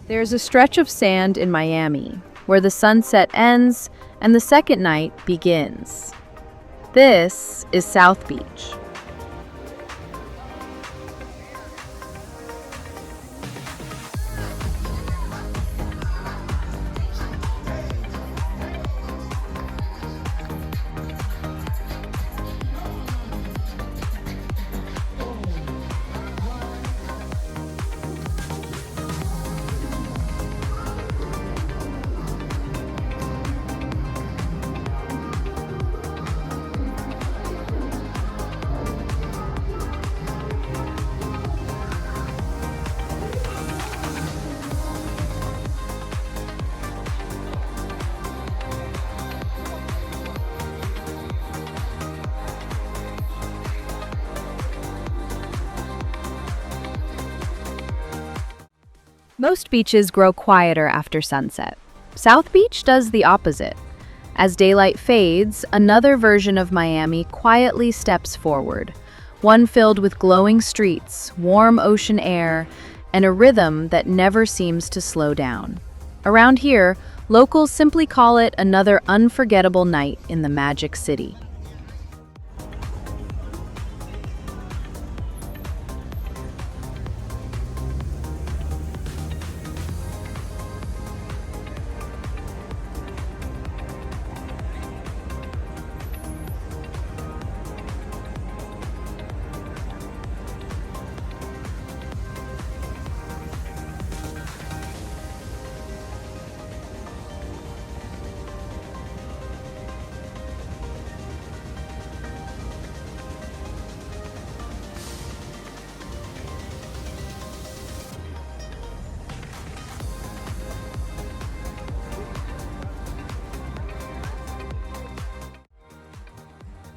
There's a stretch of sand in Miami where the sunset ends and the second night begins. This is South Beach. Most beaches grow quieter after sunset. South Beach does the opposite. As daylight fades, another version of Miami quietly steps forward, one filled with glowing streets, warm ocean air, and a rhythm that never seems to slow down. Around here, locals simply call it another unforgettable night in the Magic City.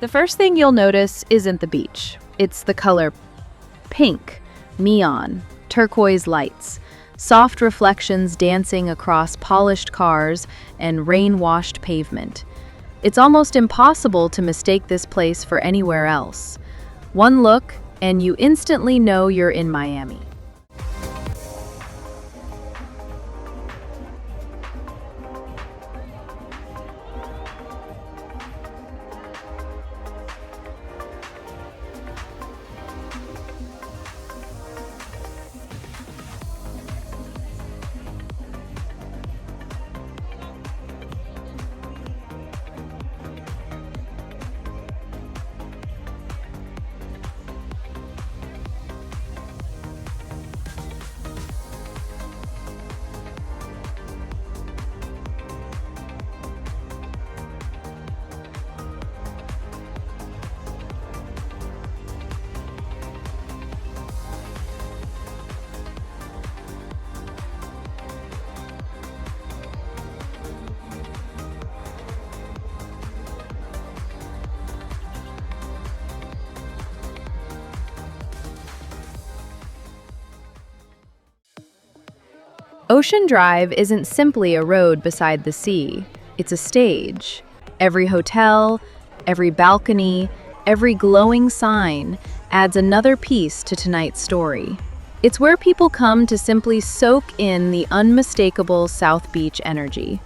The first thing you'll notice isn't the beach. It's the color pink, neon, turquoise lights, soft reflections dancing across polished cars and rain-washed pavement. It's almost impossible to mistake this place for anywhere else. One look, and you instantly know you're in Miami. Ocean Drive isn't simply a road beside the sea, it's a stage. Every hotel, every balcony, every glowing sign adds another piece to tonight's story. It's where people come to simply soak in the unmistakable South Beach energy.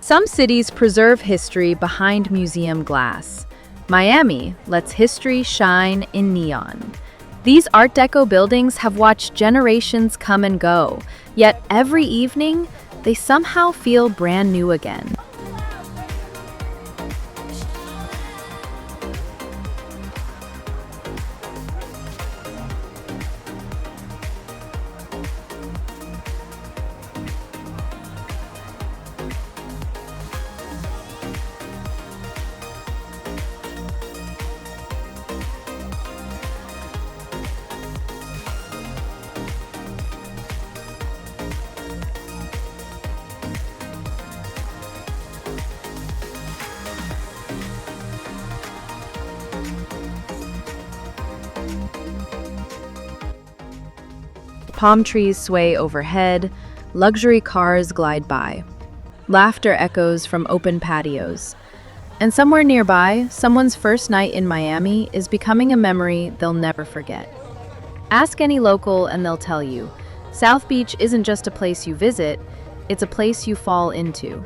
Some cities preserve history behind museum glass. Miami lets history shine in neon. These Art Deco buildings have watched generations come and go, yet every evening, they somehow feel brand new again. Palm trees sway overhead, luxury cars glide by. Laughter echoes from open patios. And somewhere nearby, someone's first night in Miami is becoming a memory they'll never forget. Ask any local and they'll tell you, South Beach isn't just a place you visit, it's a place you fall into.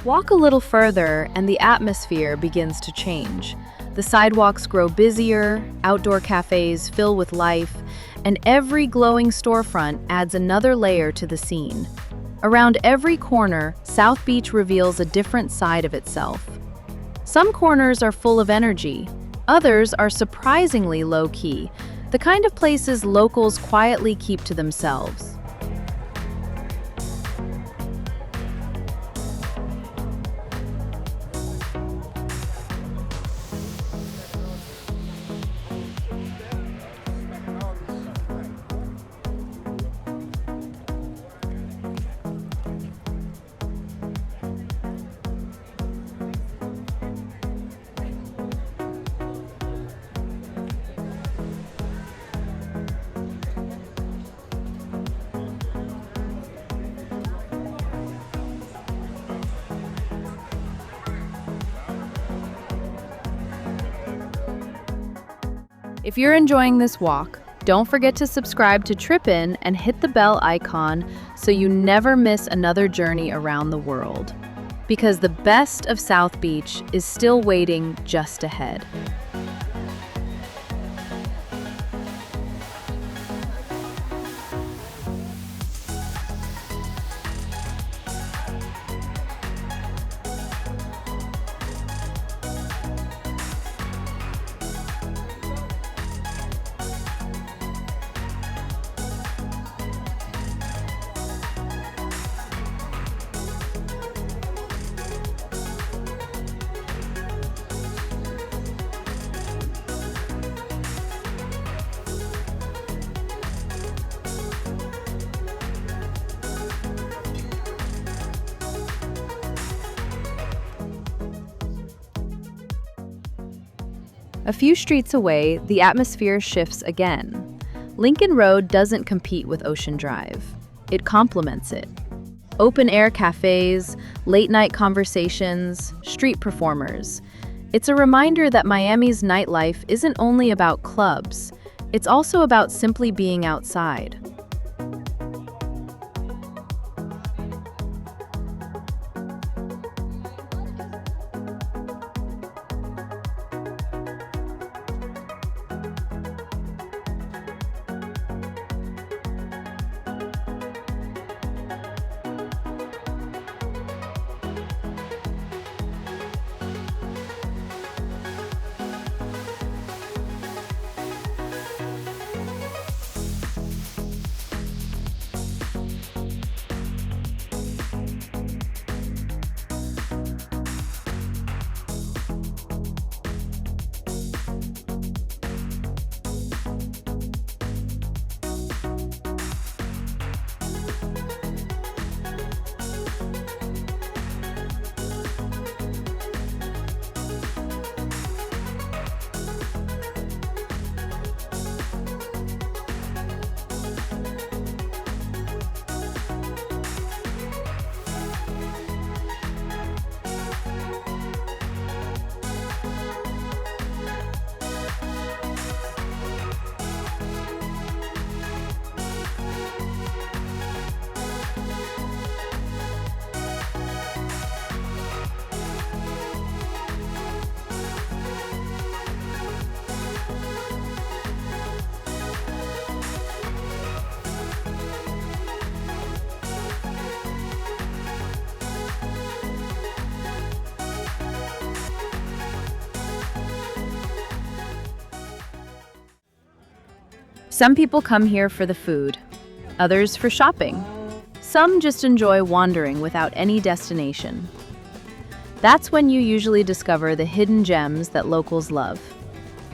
Walk a little further and the atmosphere begins to change. The sidewalks grow busier, outdoor cafes fill with life, and every glowing storefront adds another layer to the scene. Around every corner, South Beach reveals a different side of itself. Some corners are full of energy, others are surprisingly low-key, the kind of places locals quietly keep to themselves. If you're enjoying this walk, don't forget to subscribe to Tripinn and hit the bell icon so you never miss another journey around the world. Because the best of South Beach is still waiting just ahead. A few streets away, the atmosphere shifts again. Lincoln Road doesn't compete with Ocean Drive. It complements it. Open-air cafes, late-night conversations, street performers. It's a reminder that Miami's nightlife isn't only about clubs. It's also about simply being outside. Some people come here for the food, others for shopping. Some just enjoy wandering without any destination. That's when you usually discover the hidden gems that locals love.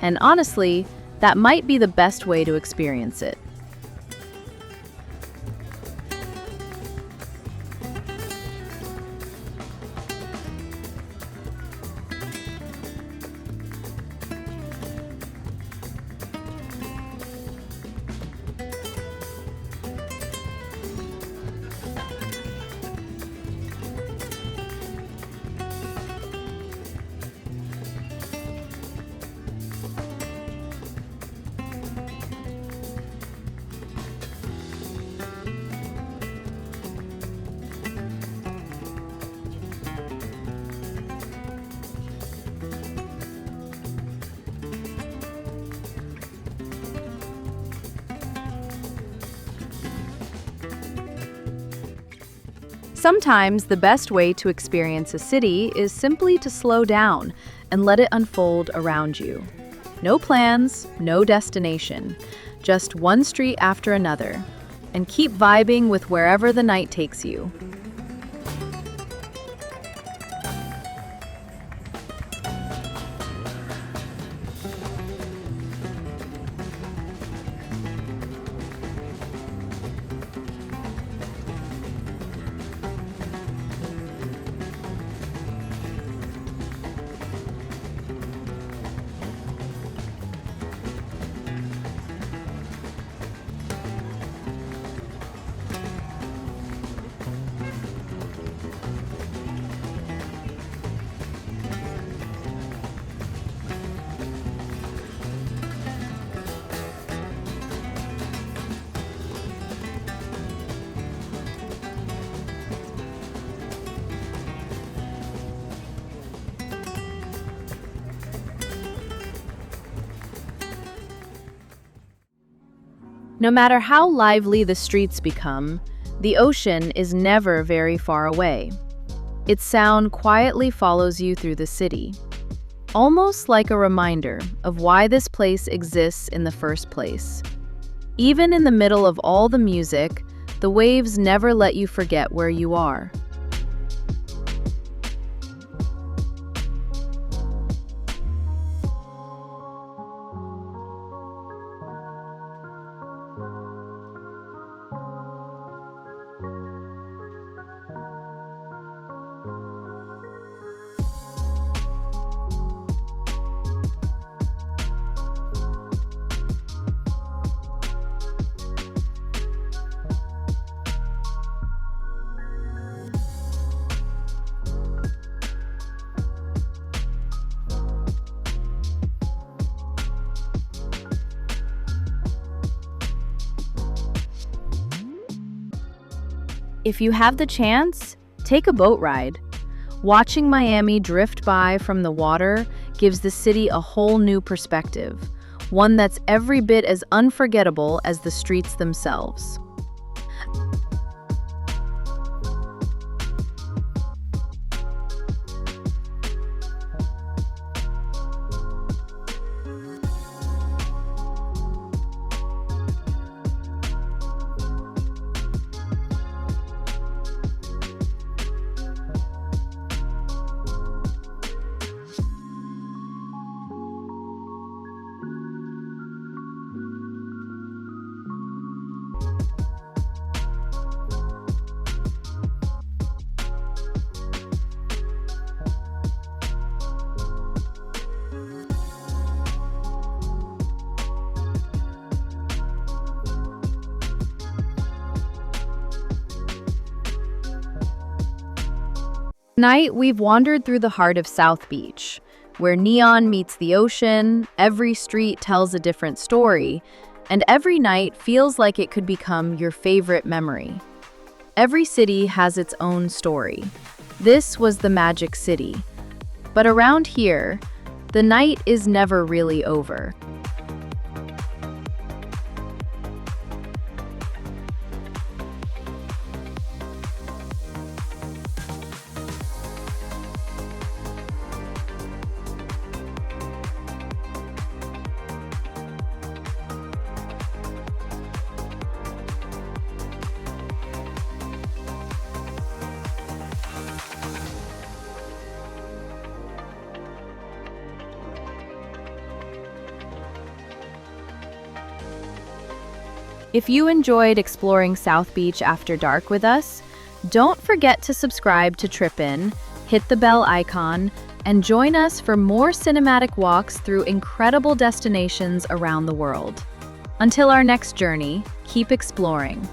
And honestly, that might be the best way to experience it. Sometimes the best way to experience a city is simply to slow down and let it unfold around you. No plans, no destination, just one street after another, and keep vibing with wherever the night takes you. No matter how lively the streets become, the ocean is never very far away. Its sound quietly follows you through the city, almost like a reminder of why this place exists in the first place. Even in the middle of all the music, the waves never let you forget where you are. If you have the chance, take a boat ride. Watching Miami drift by from the water gives the city a whole new perspective, one that's every bit as unforgettable as the streets themselves. Tonight, we've wandered through the heart of South Beach, where neon meets the ocean, every street tells a different story, and every night feels like it could become your favorite memory. Every city has its own story. This was the Magic City. But around here, the night is never really over. If you enjoyed exploring South Beach after dark with us, don't forget to subscribe to Tripinn, hit the bell icon, and join us for more cinematic walks through incredible destinations around the world. Until our next journey, keep exploring.